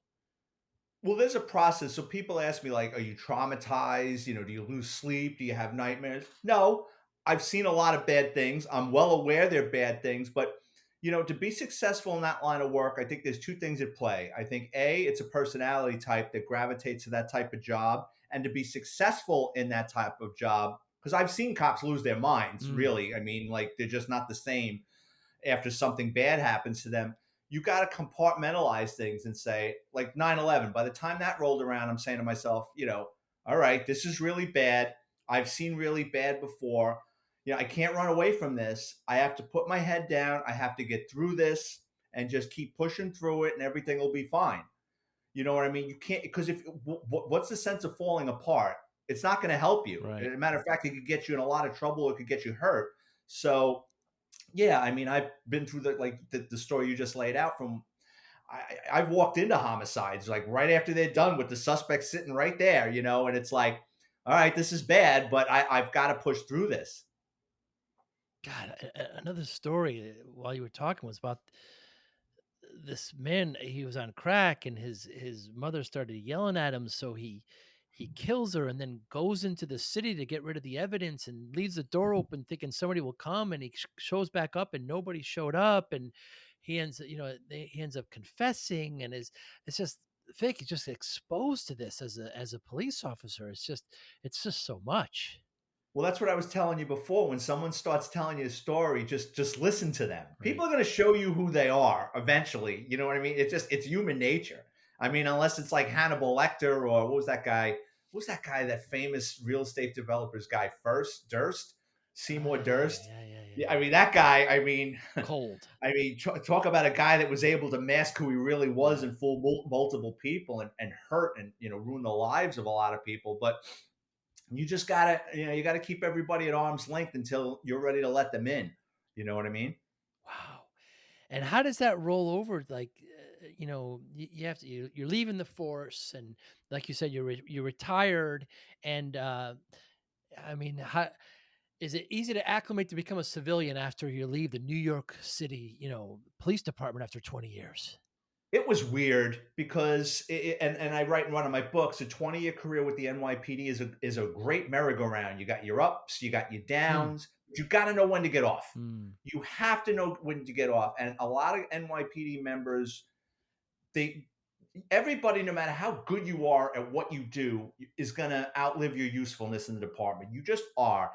Well, there's a process. So people ask me, like, are you traumatized? Do you lose sleep? Do you have nightmares? No. I've seen a lot of bad things. I'm well aware they're bad things, but to be successful in that line of work, I think there's two things at play. I think A, it's a personality type that gravitates to that type of job, and to be successful in that type of job, because I've seen cops lose their minds. Mm, Really, I mean, like they're just not the same after something bad happens to them. You got to compartmentalize things and say, like 9/11. By the time that rolled around, I'm saying to myself, all right, this is really bad. I've seen really bad before. I can't run away from this. I have to put my head down. I have to get through this and just keep pushing through it, and everything will be fine. You know what I mean? You can't, because if what's the sense of falling apart? It's not going to help you. As right. a matter of fact, it could get you in a lot of trouble. It could get you hurt. So yeah, I mean, I've been through the story you just laid out. From I've walked into homicides like right after they're done with the suspect sitting right there, and it's like, all right, this is bad, but I've got to push through this. God, another story while you were talking was about this man. He was on crack, and his mother started yelling at him, so he kills her and then goes into the city to get rid of the evidence and leaves the door open thinking somebody will come, and he shows back up and nobody showed up, and he ends up confessing, and is it's just Vic is just exposed to this as a police officer. It's just so much. Well, that's what I was telling you before. When someone starts telling you a story, just listen to them. People Right. are going to show you who they are eventually. You know what I mean? It's human nature. I mean, unless it's like Hannibal Lecter, or what was that guy? What was that guy? That famous real estate developers guy, First Durst, Seymour Durst. Yeah, yeah, yeah, Yeah, I yeah. mean that guy. I mean, Cold. I mean, talk about a guy that was able to mask who he really was Yeah. and fool multiple people, and hurt and ruin the lives of a lot of people. But you just gotta, you gotta keep everybody at arm's length until you're ready to let them in. You know what I mean? Wow. And how does that roll over? Like, you have to, you're leaving the force, and like you said, you're retired, and I mean, how is it easy to acclimate to become a civilian after you leave the New York City, police department after 20 years? It was weird because, and I write in one of my books, a 20-year career with the NYPD is a great merry-go-round. You got your ups, you got your Hmm. downs, but you got to know when to get off. Hmm. You have to know when to get off. And a lot of NYPD members, they everybody, no matter how good you are at what you do, is going to outlive your usefulness in the department. You just are.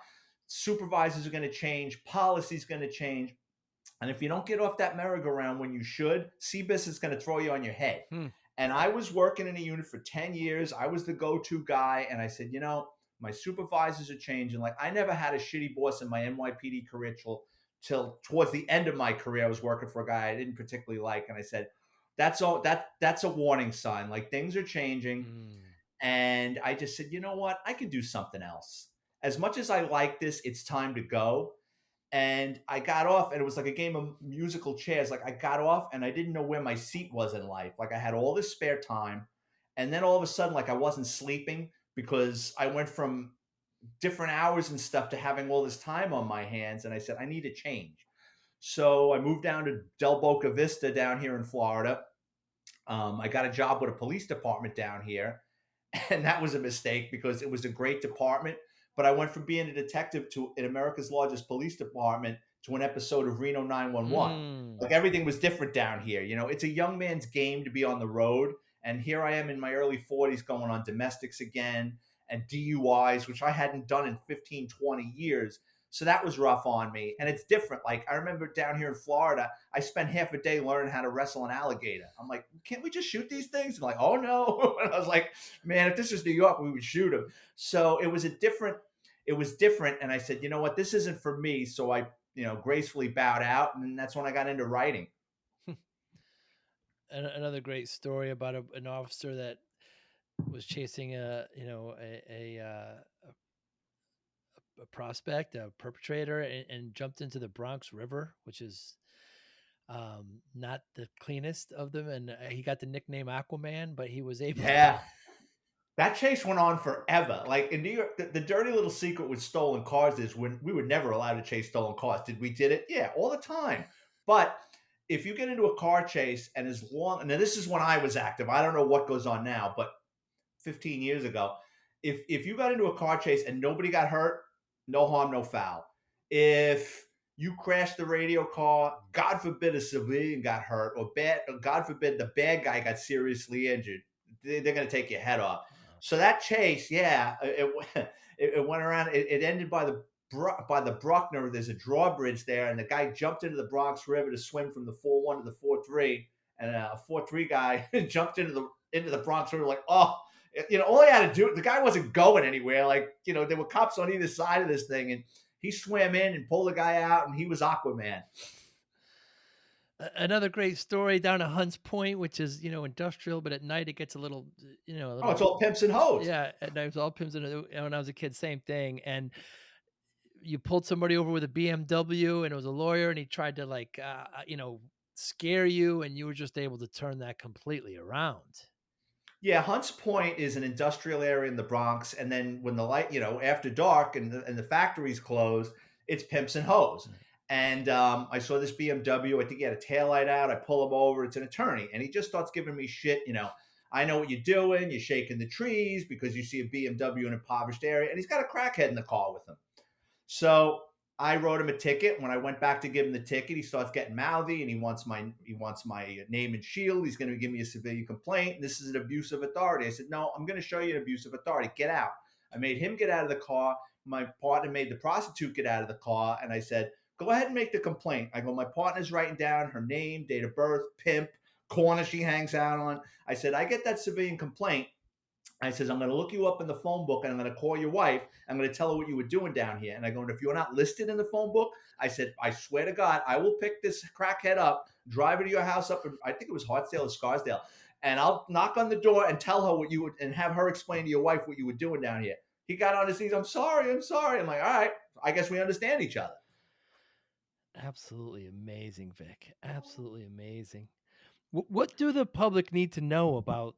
Supervisors are going to change, policies going to change, and if you don't get off that merry-go-round when you should, CBIS is going to throw you on your head. Hmm. And I was working in a unit for 10 years. I was the go-to guy. And I said, my supervisors are changing. Like, I never had a shitty boss in my NYPD career till towards the end of my career. I was working for a guy I didn't particularly like. And I said, that's all that's a warning sign. Like, things are changing. Hmm. And I just said, you know what? I could do something else. As much as I like this, it's time to go. And I got off, and it was like a game of musical chairs. Like, I got off and I didn't know where my seat was in life. Like, I had all this spare time. And then all of a sudden, like, I wasn't sleeping because I went from different hours and stuff to having all this time on my hands. And I said, I need a change. So I moved down to Del Boca Vista down here in Florida. I got a job with a police department down here, and that was a mistake because it was a great department. But I went from being a detective to in America's largest police department to an episode of Reno 911. Hmm. Like, everything was different down here. It's a young man's game to be on the road. And here I am in my early 40s going on domestics again and DUIs, which I hadn't done in 15, 20 years. So that was rough on me. And it's different. Like, I remember down here in Florida, I spent half a day learning how to wrestle an alligator. I'm like, can't we just shoot these things? And like, oh no. And I was like, man, if this was New York, we would shoot them. So it was different. And I said, you know what, this isn't for me. So I, gracefully bowed out. And that's when I got into writing. Another great story about an officer that was chasing a prospect, a perpetrator, and jumped into the Bronx River, which is not the cleanest of them. And he got the nickname Aquaman, but he was able to. Yeah. That chase went on forever. Like in New York, the dirty little secret with stolen cars is when we were never allowed to chase stolen cars. Did we did it? Yeah, all the time. But if you get into a car chase, and as long, now this is when I was active. I don't know what goes on now, but 15 years ago, if you got into a car chase and nobody got hurt, no harm, no foul. if you crash the radio car, God forbid a civilian got hurt, or God forbid the bad guy got seriously injured, they're going to take your head off. Wow. So that chase, yeah, it went around. It ended by the Bruckner. There's a drawbridge there, and the guy jumped into the Bronx River to swim from the 4-1 to the 4-3, and a 4-3 guy jumped into the Bronx River like, oh, all he had to do. The guy wasn't going anywhere. Like, there were cops on either side of this thing, and he swam in and pulled the guy out, and he was Aquaman. Another great story down at Hunts Point, which is, industrial, but at night it gets a Oh, little, it's all pimps and hoes. yeah, at night it's all pimps. And when I was a kid, same thing. And you pulled somebody over with a BMW, and it was a lawyer, and he tried to scare you, and you were just able to turn that completely around. Yeah, Hunts Point is an industrial area in the Bronx, and then when the light, after dark and the factories close, it's pimps and hoes. Right. And I saw this BMW. I think he had a taillight out. I pull him over. It's an attorney, and he just starts giving me shit. I know what you're doing. You're shaking the trees because you see a BMW in an impoverished area, and he's got a crackhead in the car with him. So I wrote him a ticket. When I went back to give him the ticket, he starts getting mouthy, and he wants my name and shield. He's going to give me a civilian complaint. This is an abuse of authority. I said, no, I'm going to show you an abuse of authority. Get out. I made him get out of the car. My partner made the prostitute get out of the car, and I said, go ahead and make the complaint. I go, my partner's writing down her name, date of birth, pimp, corner she hangs out on. I said, I get that civilian complaint. I says, I'm going to look you up in the phone book, and I'm going to call your wife. I'm going to tell her what you were doing down here. And I go, and if you're not listed in the phone book, I said, I swear to God, I will pick this crackhead up, drive her to your house up in, I think it was Hartsdale or Scarsdale, and I'll knock on the door and tell her what you would, and have her explain to your wife what you were doing down here. He got on his knees. I'm sorry. I'm sorry. I'm like, all right, I guess we understand each other. Absolutely amazing, Vic. Absolutely amazing. What do the public need to know about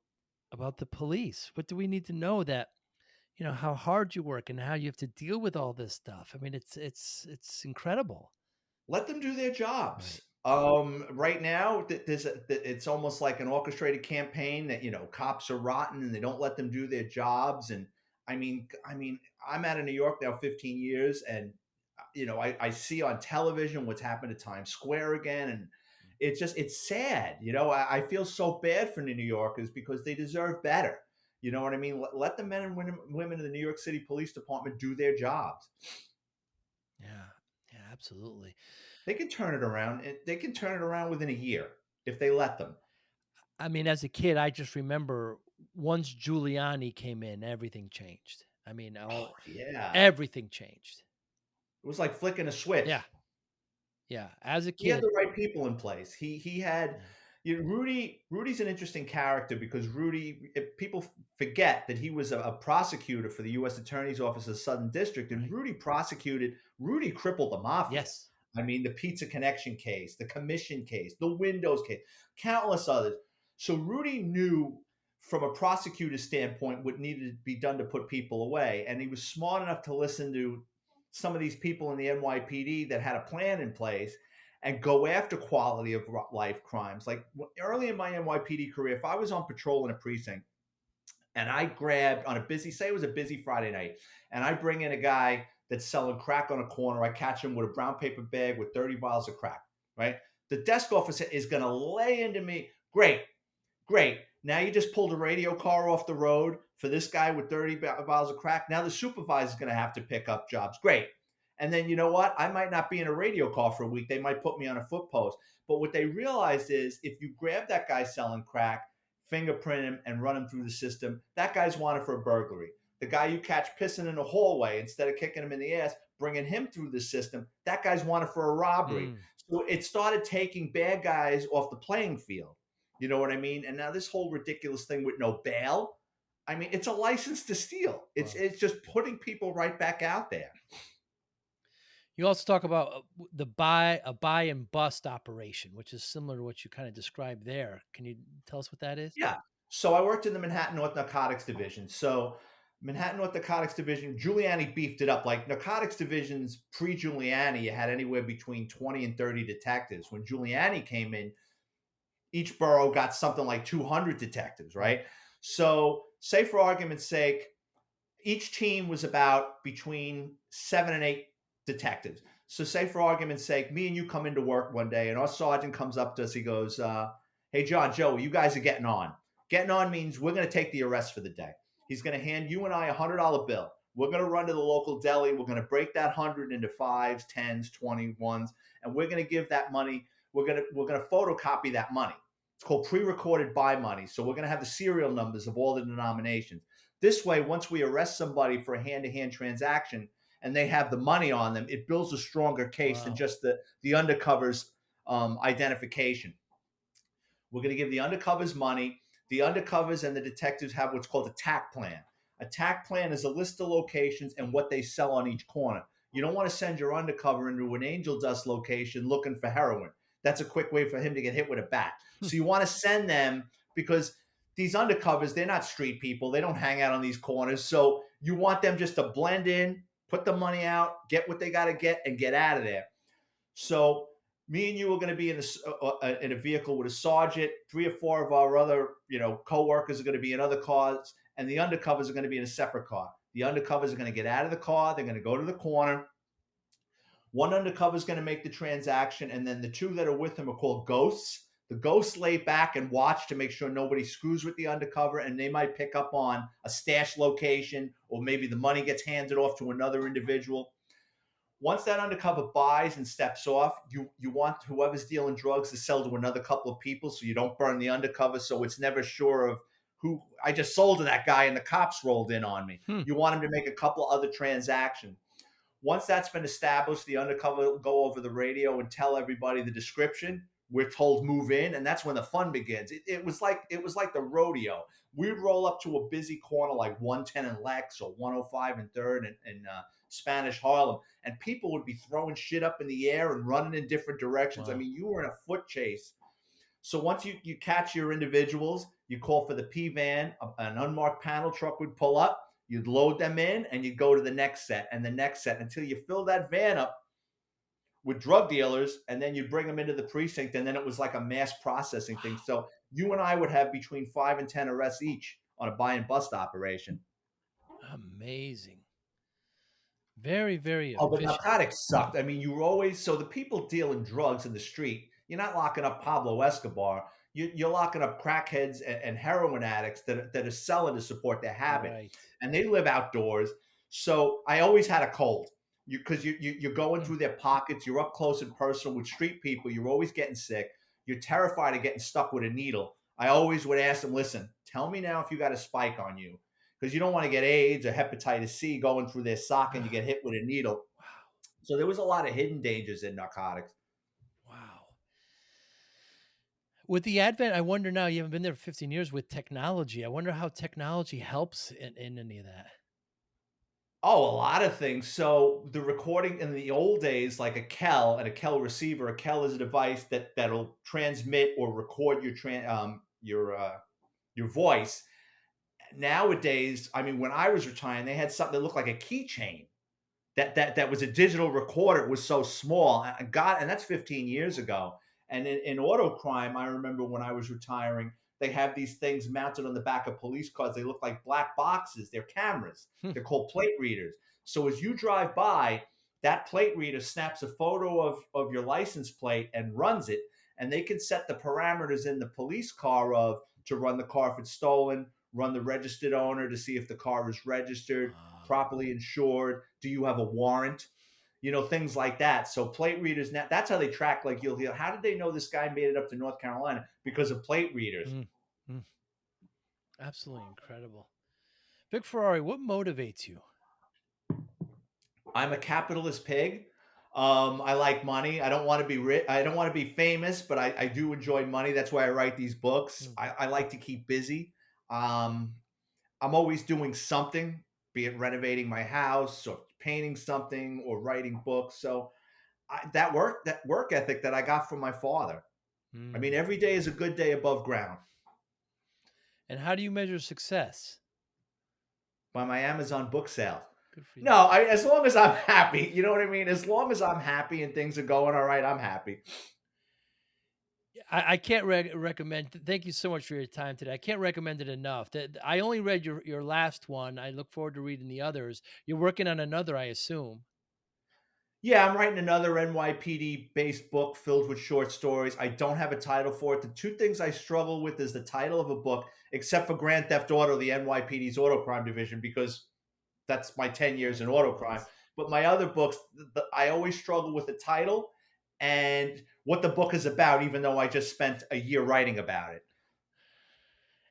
the police? What do we need to know that how hard you work and how you have to deal with all this stuff? I mean, it's incredible. Let them do their Right. jobs. Right now, it's almost like an orchestrated campaign that cops are rotten and they don't let them do their jobs. And I mean, I'm out of New York now 15 years, and I see on television what's happened to Times Square again, and it's sad. I feel so bad for New Yorkers because they deserve better. You know what I mean? Let the men and women of the New York City Police Department do their jobs. Yeah. Yeah, absolutely. They can turn it around. They can turn it around within a year if they let them. I mean, as a kid, I just remember once Giuliani came in, everything changed. I mean, Oh yeah, everything changed. it was like flicking a Yeah. switch. Yeah. As a He had kid. the right people in place. He had, Yeah. Rudy's an interesting character because people forget that he was a prosecutor for the U.S. Attorney's Office of Southern District, and Right. Rudy crippled the mafia. Yes. I mean, the Pizza Connection case, the Commission case, the Windows case, countless others. So Rudy knew from a prosecutor's standpoint what needed to be done to put people away, and he was smart enough to listen to some of these people in the NYPD that had a plan in place and go after quality of life crimes. Like early in my NYPD career, if I was on patrol in a precinct and I grabbed on a busy, say it was a busy Friday night, and I bring in a guy that's selling crack on a corner, I catch him with a brown paper bag with 30 vials of crack, right? The desk officer is going to lay into me. Great, great. Now you just pulled a radio car off the road for this guy with 30 bottles of crack. Now the supervisor is going to have to pick up jobs. Great. And then you know what? I might not be in a radio car for a week. They might put me on a foot post. But what they realized is if you grab that guy selling crack, fingerprint him, and run him through the system, that guy's wanted for a burglary. The guy you catch pissing in the hallway, instead of kicking him in the ass, bringing him through the system, that guy's wanted for a robbery. Mm. So it started taking bad guys off the playing field. You know what I mean? And now this whole ridiculous thing with no bail. I mean, it's a license to steal. It's Wow. it's just putting people right back out there. You also talk about a buy and bust operation, which is similar to what you kind of described there. Can you tell us what that is? Yeah. So I worked in the Manhattan North Narcotics Division. So Manhattan North Narcotics Division, Giuliani beefed it up. Like narcotics divisions pre-Giuliani, you had anywhere between 20 and 30 detectives. When Giuliani came in, each borough got something like 200 detectives, Right. right? So say for argument's sake, each team was about between 7 and 8 detectives. So, say for argument's sake, me and you come into work one day, and our sergeant comes up to us. He goes, "Hey, John, Joe, you guys are getting on. Getting on means we're going to take the arrest for the day. He's going to hand you and I $100 bill. We're going to run to the local deli. We're going to break that 100 into fives, tens, 21s, and we're going to give that money. We're going to photocopy that money. It's called pre-recorded buy money. So we're going to have the serial numbers of all the denominations. This way, once we arrest somebody for a hand-to-hand transaction and they have the money on them, it builds a stronger case than Wow. just the undercovers identification. We're going to give the undercovers money. The undercovers and the detectives have what's called a TAC plan. A TAC plan is a list of locations and what they sell on each corner. You don't want to send your undercover into an angel dust location looking for heroin. That's a quick way for him to get hit with a bat. So you want to send them because these undercovers, they're not street people. They don't hang out on these corners. So you want them just to blend in, put the money out, get what they got to get, and get out of there. So me and you are going to be in a vehicle with a sergeant. 3 or 4 of our other coworkers are going to be in other cars, and the undercovers are going to be in a separate car. The undercovers are going to get out of the car. They're going to go to the corner. One undercover is going to make the transaction, and then the two that are with him are called ghosts. The ghosts lay back and watch to make sure nobody screws with the undercover, and they might pick up on a stash location, or maybe the money gets handed off to another individual. Once that undercover buys and steps off, you want whoever's dealing drugs to sell to another couple of people so you don't burn the undercover. So it's never sure of who I just sold to that guy and the cops rolled in on me. Hmm. You want him to make a couple other transactions. Once that's been established, the undercover will go over the radio and tell everybody the description. We're told move in, and that's when the fun begins. It was like the rodeo. We'd roll up to a busy corner like 110 and Lex or 105 and Third and Spanish Harlem, and people would be throwing shit up in the air and running in different directions. I Wow. mean, you were in a foot chase. So once you catch your individuals, you call for the P van. An unmarked panel truck would pull up. You'd load them in, and you'd go to the next set and the next set until you fill that van up with drug dealers, and then you'd bring them into the precinct, and then it was like a mass processing thing. So you and I would have between 5 and 10 arrests each on a buy and bust operation. Amazing. Very, very Oh, but efficient. narcotics sucked. I mean, you were always so the people dealing drugs in the street. You're not locking up Pablo Escobar. You're locking up crackheads and heroin addicts that are selling to support their habit, Right. and they live outdoors. So I always had a cold. You're going Hmm. through their pockets. You're up close and personal with street people. You're always getting sick. You're terrified of getting stuck with a needle. I always would ask them, listen, tell me now if you got a spike on you because you don't want to get AIDS or hepatitis C going through their sock and you get hit with a needle. Wow. So there was a lot of hidden dangers in narcotics. Wow. With the advent, I wonder now, you haven't been there for 15 years with technology. I wonder how technology helps in any of that. Oh, a lot of things. So the recording in the old days, like a Kel and a Kel receiver. A Kel is a device that'll transmit or record your voice. Nowadays, I mean, when I was retiring, they had something that looked like a keychain that was a digital recorder. It was so small. And that's 15 years ago. And in auto crime, I remember when I was retiring, they have these things mounted on the back of police cars. They look like black boxes. They're cameras. Hmm. They're called plate readers. So as you drive by, that plate reader snaps a photo of your license plate and runs it. And they can set the parameters in the police car of to run the car if it's stolen, run the registered owner to see if the car is registered, Wow. properly insured. Do you have a warrant? Things like that. So plate readers now that's how they track. Like you'll hear, how did they know this guy made it up to North Carolina? Because of plate readers. Mm, mm, absolutely incredible. Vic Ferrari, what motivates you? I'm a capitalist pig. I like money. I don't want to be rich. I don't want to be famous, but I do enjoy money. That's why I write these books. Mm. I like to keep busy. Um, I'm always doing something, be it renovating my house or painting something or writing books. So that work ethic that I got from my father. I mean, Mm. every day is a good day above ground. And how do you measure success? By my Amazon book sales. Good for No, you. as long as I'm happy, you know what I mean? As long as I'm happy and things are going all right, I'm happy. Yeah, I can't recommend. Thank you so much for your time today. I can't recommend it enough. I only read your last one. I look forward to reading the others. You're working on another, I assume. Yeah, I'm writing another NYPD based book filled with short stories. I don't have a title for it. The two things I struggle with is the title of a book, except for Grand Theft Auto, the NYPD's auto crime division, because that's my 10 years in Yeah, auto crime. that's But my other books, I always struggle with the title and what the book is about, even though I just spent a year writing about it.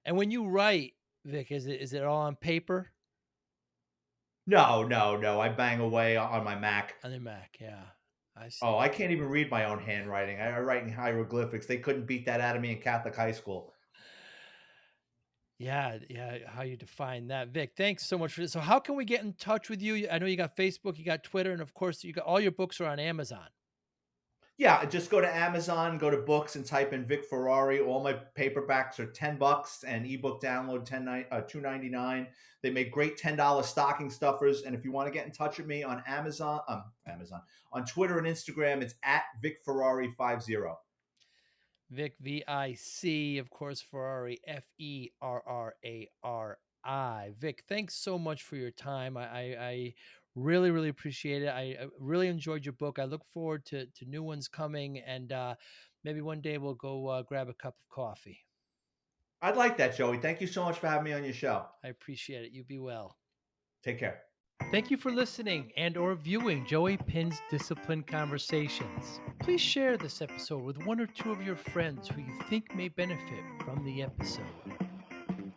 and when you write, Vic, is it all on paper? No, no, no. I bang away on my Mac. On the Mac, yeah. I Oh, see. I can't even read my own handwriting. I write in hieroglyphics. They couldn't beat that out of me in Catholic high school. Yeah, yeah, how you define that. Vic, thanks so much for this. So how can we get in touch with you? I know you got Facebook, you got Twitter, and of course you got all your books are on Amazon. Yeah, just go to Amazon, go to books, and type in Vic Ferrari. All my paperbacks are $10, and ebook download 2.99. They make great $10 stocking stuffers. And if you want to get in touch with me on Amazon, on Twitter and Instagram, it's at Vic Ferrari 50. Vic VIC, of course, Ferrari FERRARI. Vic, thanks so much for your time. I really, really appreciate it. I really enjoyed your book. I look forward to new ones coming, and maybe one day we'll go grab a cup of coffee. I'd like that, Joey. Thank you so much for having me on your show. I appreciate it. You be well. Take care. Thank you for listening and or viewing Joey Pin's Discipline Conversations. Please share this episode with one or two of your friends who you think may benefit from the episode.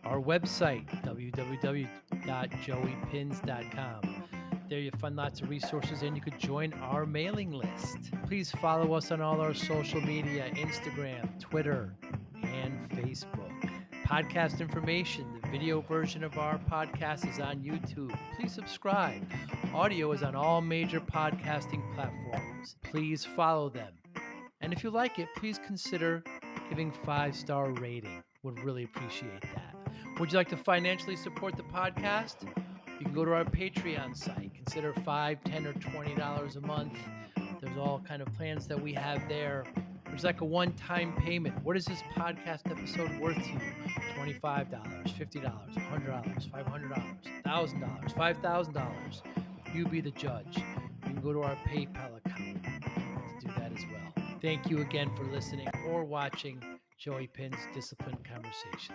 Our website, www.joeypins.com. There you'll find lots of resources and you could join our mailing list. Please follow us on all our social media, Instagram, Twitter, and Facebook. Podcast information, the video version of our podcast is on YouTube. Please subscribe. Audio is on all major podcasting platforms. Please follow them. And if you like it, please consider giving 5-star rating. Would really appreciate that. Would you like to financially support the podcast? You can go to our Patreon site. Consider $5, $10, or $20 a month. There's all kind of plans that we have there. There's like a one-time payment. What is this podcast episode worth to you? $25, $50, $100, $500, $1,000, $5,000. You be the judge. You can go to our PayPal account to do that as well. Thank you again for listening or watching Joey Pin's Discipline Conversations.